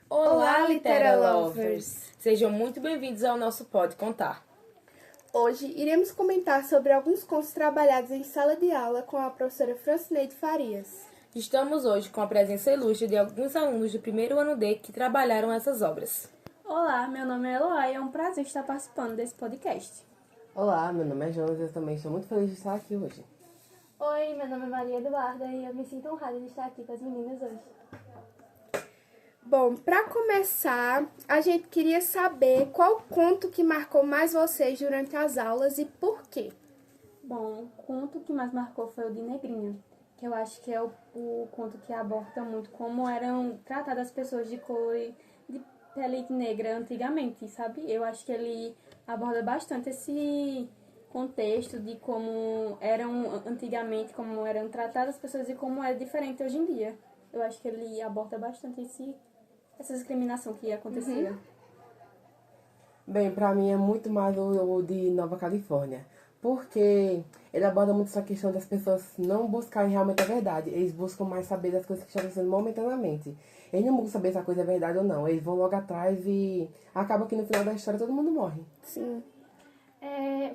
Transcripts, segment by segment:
Olá, Litera Lovers! Sejam muito bem-vindos ao nosso Pode Contar. Hoje iremos comentar sobre alguns contos trabalhados em sala de aula com a professora Francineide Farias. Estamos hoje com a presença ilustre de alguns alunos do primeiro ano D que trabalharam essas obras. Olá, meu nome é Eloá e é um prazer estar participando desse podcast. Olá, meu nome é Jonas e eu também estou muito feliz de estar aqui hoje. Oi, meu nome é Maria Eduarda e eu me sinto honrada de estar aqui com as meninas hoje. Bom, para começar, a gente queria saber qual conto que marcou mais vocês durante as aulas e por quê. Bom, o conto que mais marcou foi o de Negrinha, que eu acho que é o conto que aborda muito como eram tratadas as pessoas de cor e de pele negra antigamente, sabe? Eu acho que ele aborda bastante esse contexto de como eram antigamente, como eram tratadas as pessoas e como é diferente hoje em dia. Eu acho que ele aborda bastante essa discriminação que acontecia. Bem, pra mim é muito mais o de Nova Califórnia, porque ele aborda muito essa questão das pessoas não buscarem realmente a verdade. Eles buscam mais saber das coisas que estão acontecendo momentaneamente. Eles não buscam saber se a coisa é verdade ou não. Eles vão logo atrás e acaba que no final da história todo mundo morre. Sim.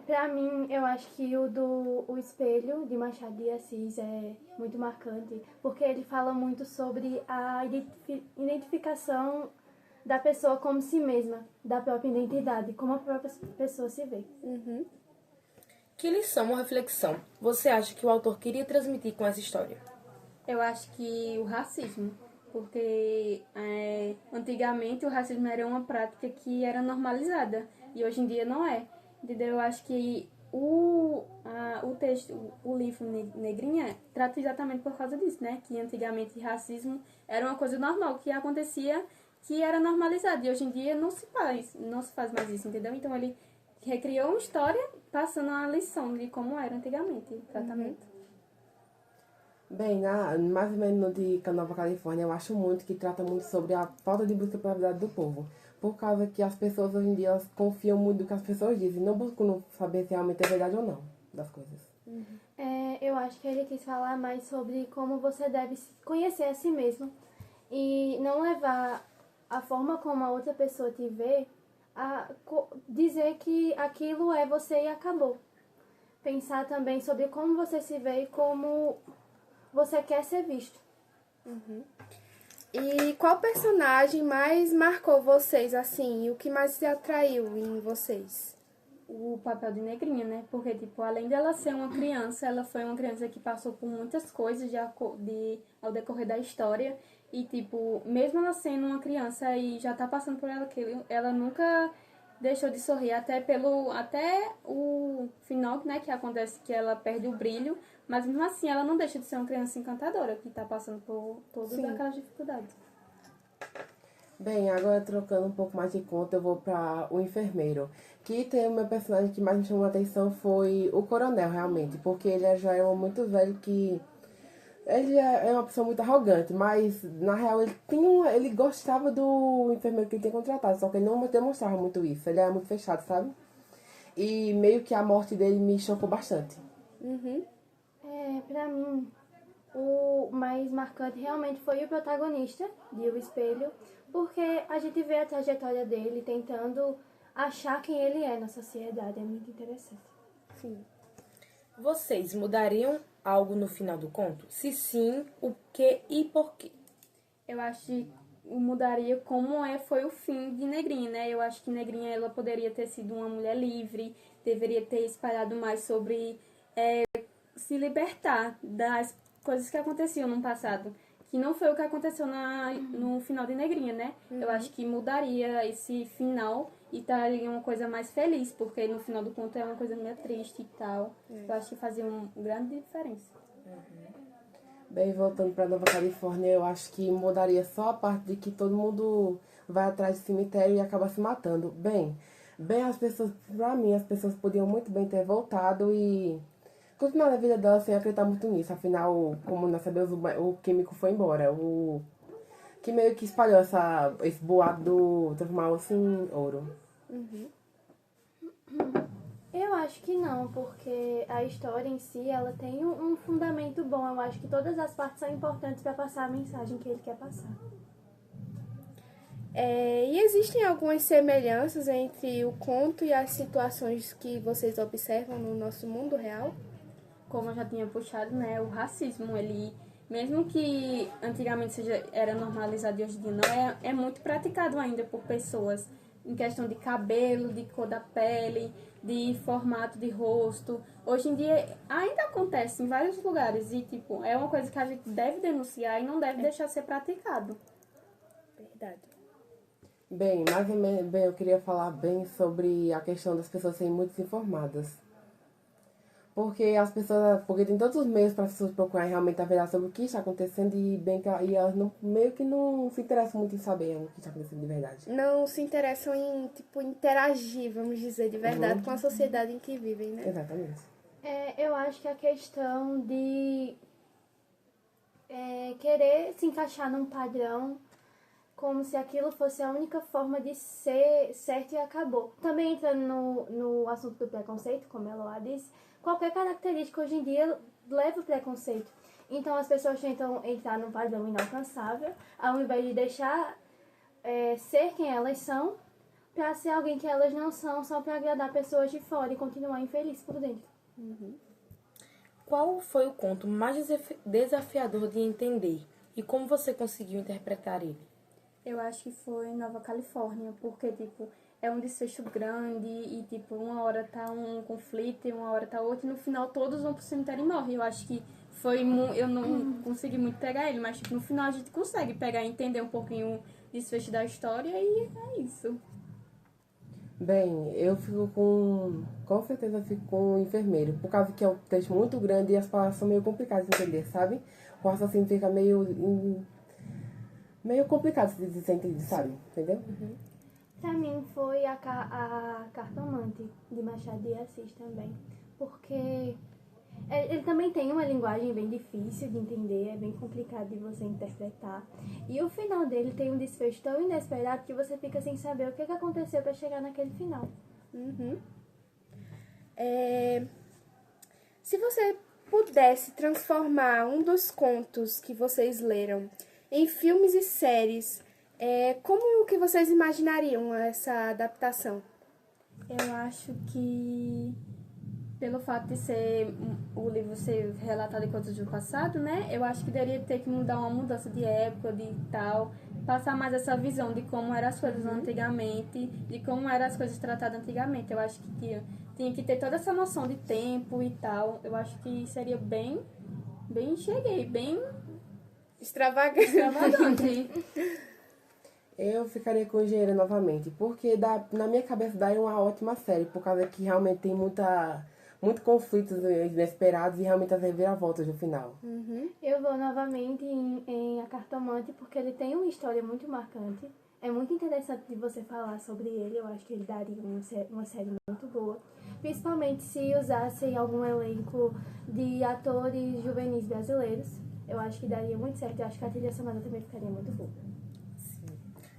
Pra mim, eu acho que O Espelho, de Machado de Assis, é muito marcante, porque ele fala muito sobre a identificação da pessoa como si mesma, da própria identidade, como a própria pessoa se vê. Que lição ou reflexão você acha que o autor queria transmitir com essa história? Eu acho que o racismo, porque antigamente o racismo era uma prática que era normalizada e hoje em dia não é, entendeu? Eu acho que o texto, o livro Negrinha trata exatamente por causa disso, né? Que antigamente racismo era uma coisa normal que acontecia, que era normalizado e hoje em dia não se faz mais isso, entendeu? Então ele recriou uma história passando uma lição de como era antigamente o tratamento. Bem, mais ou menos no de Nova Califórnia, eu acho muito que trata muito sobre a falta de busca pela verdade do povo. Por causa que as pessoas hoje em dia elas confiam muito no que as pessoas dizem, não buscam saber se realmente é verdade ou não das coisas. Eu acho que ele quis falar mais sobre como você deve conhecer a si mesmo e não levar a forma como a outra pessoa te vê a dizer que aquilo é você e acabou. Pensar também sobre como você se vê e como você quer ser visto. E qual personagem mais marcou vocês, assim, e o que mais se atraiu em vocês? O papel de Negrinha, né? Porque, tipo, além dela ser uma criança, ela foi uma criança que passou por muitas coisas ao decorrer da história. E, tipo, mesmo ela sendo uma criança e já tá passando por aquilo, ela nunca deixou de sorrir até o final, né? Que acontece que ela perde o brilho. Mas, mesmo assim, ela não deixa de ser uma criança encantadora que tá passando por todas aquelas dificuldades. Bem, agora trocando um pouco mais de conta, eu vou para o enfermeiro. Que tem o meu personagem que mais me chamou a atenção foi o coronel, realmente. Porque ele já é um muito velho que... Ele é uma pessoa muito arrogante, mas na real ele gostava do enfermeiro que ele tinha contratado. Só que ele não demonstrava muito isso. Ele era muito fechado, sabe? E meio que a morte dele me chocou bastante. Pra mim, o mais marcante realmente foi o protagonista de O Espelho, porque a gente vê a trajetória dele tentando achar quem ele é na sociedade. É muito interessante. Sim. Vocês mudariam algo no final do conto? Se sim, o que e por quê? Eu acho que mudaria foi o fim de Negrinha, né? Eu acho que Negrinha ela poderia ter sido uma mulher livre, deveria ter espalhado mais sobre se libertar das coisas que aconteciam no passado. Que não foi o que aconteceu no final de Negrinha, né? Eu acho que mudaria esse final e traria uma coisa mais feliz, porque no final do conto é uma coisa meio triste e tal. Eu acho que fazia uma grande diferença. Bem, voltando para Nova Califórnia, eu acho que mudaria só a parte de que todo mundo vai atrás do cemitério e acaba se matando. Bem, as pessoas, pra mim, as pessoas podiam muito bem ter voltado e continuar a vida delas sem acreditar muito nisso. Afinal, como nós sabemos, o químico foi embora. O que meio que espalhou esse boato do transformar osso em ouro. Eu acho que não, porque a história em si, ela tem um fundamento bom. Eu acho que todas as partes são importantes para passar a mensagem que ele quer passar. E existem algumas semelhanças entre o conto e as situações que vocês observam no nosso mundo real? Como eu já tinha puxado, né, o racismo, ele, mesmo que antigamente era normalizado e hoje em dia não, é muito praticado ainda por pessoas, em questão de cabelo, de cor da pele, de formato de rosto. Hoje em dia ainda acontece em vários lugares e, tipo, é uma coisa que a gente deve denunciar e não deve deixar ser praticado. Verdade. Bem, mais ou menos, bem, eu queria falar bem sobre a questão das pessoas serem muito desinformadas. Porque tem tantos meios para as pessoas procurarem realmente a verdade sobre o que está acontecendo e elas não, meio que não se interessam muito em saber o que está acontecendo de verdade. Não se interessam em, tipo, interagir, vamos dizer, de verdade com a sociedade em que vivem, né? Exatamente. Eu acho que a questão de querer se encaixar num padrão como se aquilo fosse a única forma de ser certo e acabou. Também entrando no assunto do preconceito, como a Eloá disse, qualquer característica hoje em dia leva o preconceito. Então as pessoas tentam entrar num padrão inalcançável, ao invés de deixar ser quem elas são, para ser alguém que elas não são, só para agradar pessoas de fora e continuar infeliz por dentro. Qual foi o conto mais desafiador de entender e como você conseguiu interpretar ele? Eu acho que foi em Nova Califórnia, porque, tipo, é um desfecho grande e, tipo, uma hora tá um conflito e uma hora tá outro, e no final todos vão pro cemitério e morrem. Eu acho que eu não consegui muito pegar ele, mas, tipo, no final a gente consegue pegar e entender um pouquinho o desfecho da história e é isso. Bem, eu fico com certeza eu fico com o enfermeiro, por causa que é um texto muito grande e as palavras são meio complicadas de entender, sabe? O raciocínio fica meio complicado de ser entendido, sabe? Entendeu? Pra mim foi a Cartomante, de Machado de Assis também. Porque ele também tem uma linguagem bem difícil de entender, é bem complicado de você interpretar. E o final dele tem um desfecho tão inesperado que você fica sem saber o que aconteceu pra chegar naquele final. Se você pudesse transformar um dos contos que vocês leram em filmes e séries, como que vocês imaginariam essa adaptação? Eu acho que, pelo fato de ser o livro ser relatado em contos do passado, né? Eu acho que deveria ter que mudar uma mudança de época, de tal, passar mais essa visão de como eram as coisas antigamente, de como eram as coisas tratadas antigamente. Eu acho que tinha que ter toda essa noção de tempo e tal. Eu acho que seria bem Extravagante. extravagante. Eu ficaria com Engenheiro novamente, porque na minha cabeça daí é uma ótima série, por causa que realmente tem muito conflitos inesperados e realmente as reviravoltas no final. Eu vou novamente em A Cartomante porque ele tem uma história muito marcante. É muito interessante de você falar sobre ele. Eu acho que ele daria uma série muito boa. Principalmente se usassem algum elenco de atores juvenis brasileiros. Eu acho que daria muito certo. Eu acho que a trilha sonora também ficaria muito boa.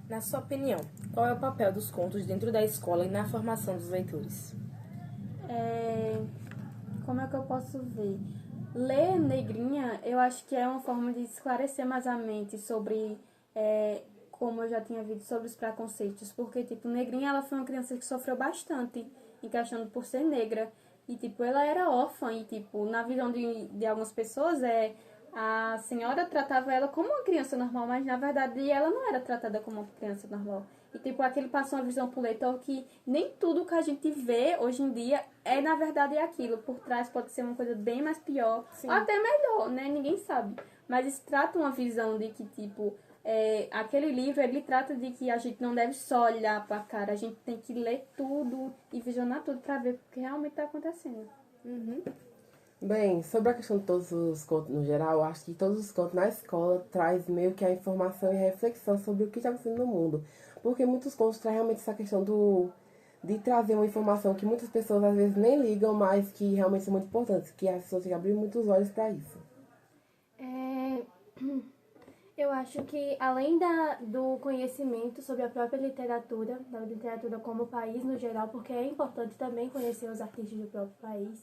Na sua opinião, qual é o papel dos contos dentro da escola e na formação dos leitores? Como é que eu posso ver? Ler Negrinha, eu acho que é uma forma de esclarecer mais a mente sobre, como eu já tinha visto, sobre os preconceitos. Porque, tipo, Negrinha, ela foi uma criança que sofreu bastante, em questão por ser negra. E, tipo, ela era órfã e, tipo, na visão de algumas pessoas, a senhora tratava ela como uma criança normal, mas, na verdade, ela não era tratada como uma criança normal. E, tipo, aquele passou uma visão pro leitor que nem tudo que a gente vê hoje em dia na verdade, aquilo. Por trás pode ser uma coisa bem mais pior, ou até melhor, né? Ninguém sabe. Mas isso trata uma visão de que, tipo, aquele livro, ele trata de que a gente não deve só olhar pra cara, a gente tem que ler tudo e visionar tudo pra ver o que realmente tá acontecendo. Bem, sobre a questão de todos os contos no geral, eu acho que todos os contos na escola traz meio que a informação e a reflexão sobre o que está acontecendo no mundo. Porque muitos contos trazem realmente essa questão de trazer uma informação que muitas pessoas às vezes nem ligam, mas que realmente são muito importantes, que as pessoas têm que abrir muitos olhos para isso. Eu acho que, além do conhecimento sobre a própria literatura, da literatura como país no geral, porque é importante também conhecer os artistas do próprio país,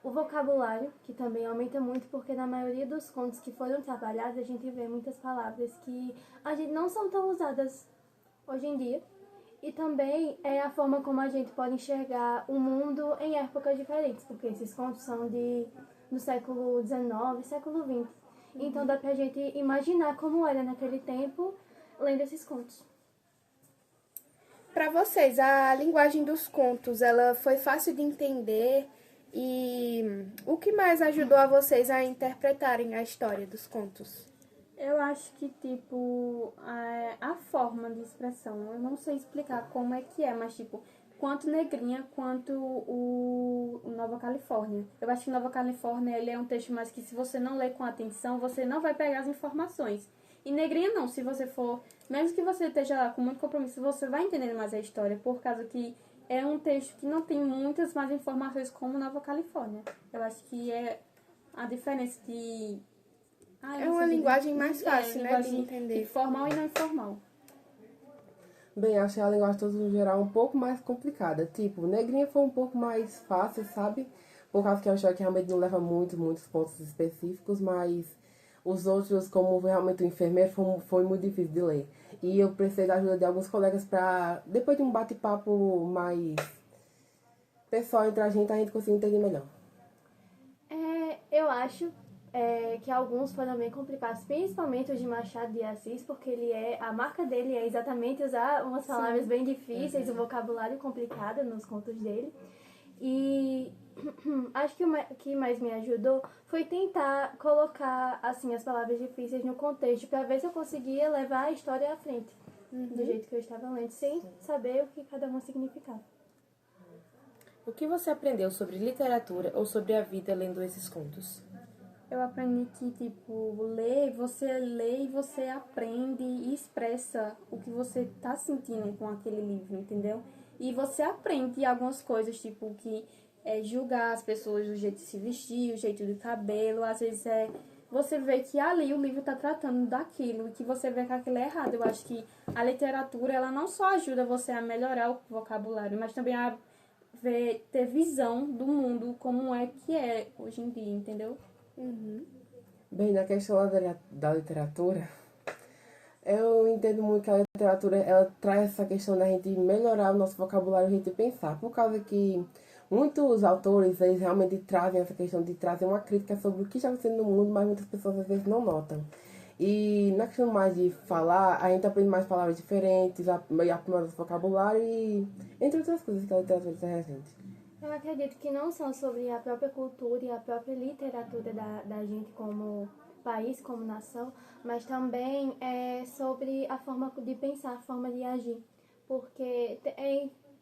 o vocabulário, que também aumenta muito, porque na maioria dos contos que foram trabalhados, a gente vê muitas palavras que a gente não são tão usadas hoje em dia. E também é a forma como a gente pode enxergar o mundo em épocas diferentes, porque esses contos são do século XIX, século XX. Então dá pra gente imaginar como era naquele tempo lendo esses contos. Para vocês, a linguagem dos contos, ela foi fácil de entender e o que mais ajudou a vocês a interpretarem a história dos contos? Eu acho que, tipo, a forma de expressão, eu não sei explicar como é que é, mas, tipo, quanto Negrinha, quanto o Nova Califórnia. Eu acho que Nova Califórnia, ele é um texto mais que, se você não ler com atenção, você não vai pegar as informações. E Negrinha não, se você for, mesmo que você esteja lá com muito compromisso, você vai entender mais a história, por causa que é um texto que não tem muitas mais informações como Nova Califórnia. Eu acho que é a diferença de... É uma linguagem mais fácil, né, de entender. Formal e não informal. Bem, achei a linguagem toda no geral um pouco mais complicada. Tipo, Negrinha foi um pouco mais fácil, sabe? Por causa que eu achei que realmente não leva muitos pontos específicos, mas os outros, como realmente o enfermeiro, foi muito difícil de ler. E eu precisei da ajuda de alguns colegas pra, depois de um bate-papo mais pessoal entre a gente conseguir entender melhor. Eu acho que alguns foram bem complicados, principalmente os de Machado de Assis, porque a marca dele é exatamente usar umas palavras bem difíceis, um vocabulário complicado nos contos dele. E acho que o que mais me ajudou foi tentar colocar assim as palavras difíceis no contexto, para ver se eu conseguia levar a história à frente, do jeito que eu estava lendo, sem saber o que cada uma significava. O que você aprendeu sobre literatura ou sobre a vida lendo esses contos? Eu aprendi que, tipo, você lê e você aprende e expressa o que você tá sentindo com aquele livro, entendeu? E você aprende algumas coisas, tipo, que julgar as pessoas do jeito de se vestir, o jeito do cabelo, às vezes você vê que ali o livro tá tratando daquilo e que você vê que aquilo é errado. Eu acho que a literatura, ela não só ajuda você a melhorar o vocabulário, mas também a ter visão do mundo como é que é hoje em dia, entendeu? Bem, na questão da literatura, eu entendo muito que a literatura, ela traz essa questão da gente melhorar o nosso vocabulário e a gente pensar, por causa que muitos autores, eles realmente trazem essa questão de trazer uma crítica sobre o que está acontecendo no mundo, mas muitas pessoas às vezes não notam. E na questão mais de falar, a gente aprende mais palavras diferentes, aprende mais vocabulário e entre outras coisas que a literatura traz a gente. Eu acredito que não só sobre a própria cultura e a própria literatura da gente como país, como nação, mas também sobre a forma de pensar, a forma de agir. Porque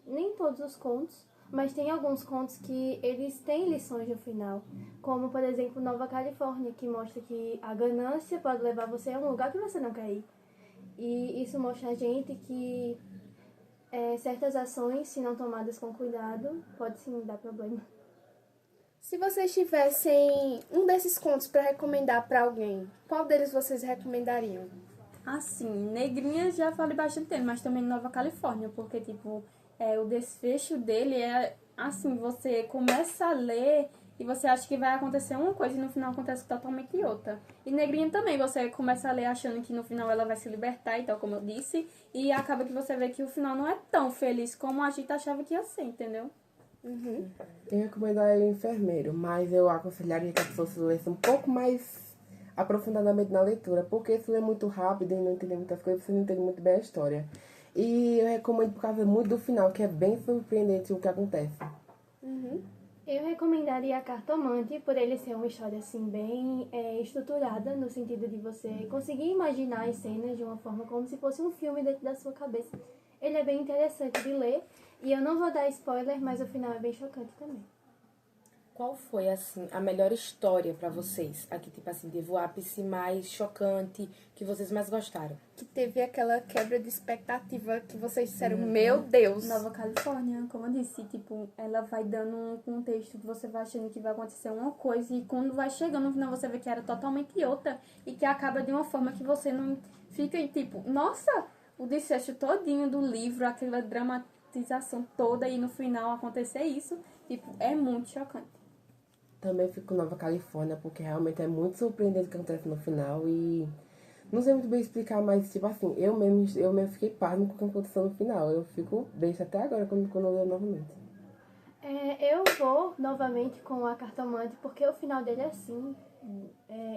nem todos os contos, mas tem alguns contos que eles têm lições no final. Como, por exemplo, Nova Califórnia, que mostra que a ganância pode levar você a um lugar que você não quer ir. E isso mostra a gente que certas ações, se não tomadas com cuidado, pode sim dar problema. Se vocês tivessem um desses contos para recomendar para alguém, qual deles vocês recomendariam? Assim, Negrinha já falei bastante dele, mas também Nova Califórnia, porque, tipo, o desfecho dele é assim, você começa a ler e você acha que vai acontecer uma coisa e no final acontece totalmente outra. E Negrinha também, você começa a ler achando que no final ela vai se libertar e tal, como eu disse, e acaba que você vê que o final não é tão feliz como a gente achava que ia ser, entendeu? Eu recomendaria o enfermeiro, mas eu aconselharia que a pessoa se lesse um pouco mais aprofundadamente na leitura, porque se lê muito rápido e não entender muitas coisas, você não entende muito bem a história. E eu recomendo por causa muito do final, que é bem surpreendente o que acontece. Eu recomendaria a Cartomante, por ele ser uma história assim bem estruturada, no sentido de você conseguir imaginar as cenas de uma forma como se fosse um filme dentro da sua cabeça. Ele é bem interessante de ler, e eu não vou dar spoiler, mas o final é bem chocante também. Qual foi, assim, a melhor história pra vocês? Aqui, tipo assim, teve o ápice mais chocante, que vocês mais gostaram? Que teve aquela quebra de expectativa que vocês disseram, meu Deus! Nova Califórnia, como eu disse, tipo, ela vai dando um contexto que você vai achando que vai acontecer uma coisa e quando vai chegando no final você vê que era totalmente outra e que acaba de uma forma que você não fica, tipo, nossa, o desfecho todinho do livro, aquela dramatização toda e no final acontecer isso, tipo, é muito chocante. também fico com Nova Califórnia, porque realmente é muito surpreendente o que acontece no final e não sei muito bem explicar, mas tipo assim, eu mesmo fiquei pasmo com o que aconteceu no final. Eu fico besta até agora quando eu leio novamente. Eu vou novamente com a Cartomante, porque o final dele é assim,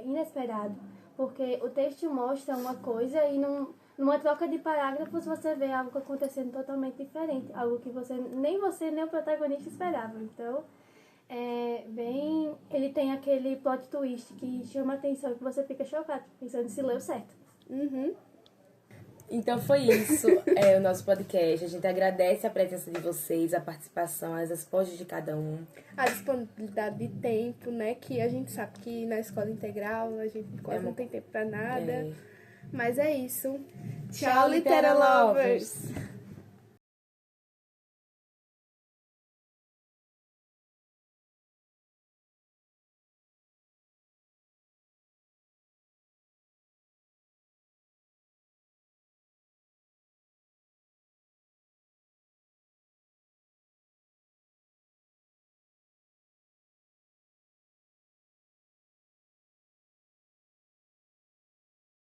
inesperado. Porque o texto mostra uma coisa e numa troca de parágrafos você vê algo acontecendo totalmente diferente. Algo que nem o protagonista esperava. Então, ele tem aquele plot twist que chama a atenção e que você fica chocado, pensando se leu certo. Uhum. Então foi isso, o nosso podcast. A gente agradece a presença de vocês, a participação, as respostas de cada um. A disponibilidade de tempo, né? Que a gente sabe que na escola integral a gente quase não tem tempo pra nada. Mas é isso. Tchau, Litera Lovers!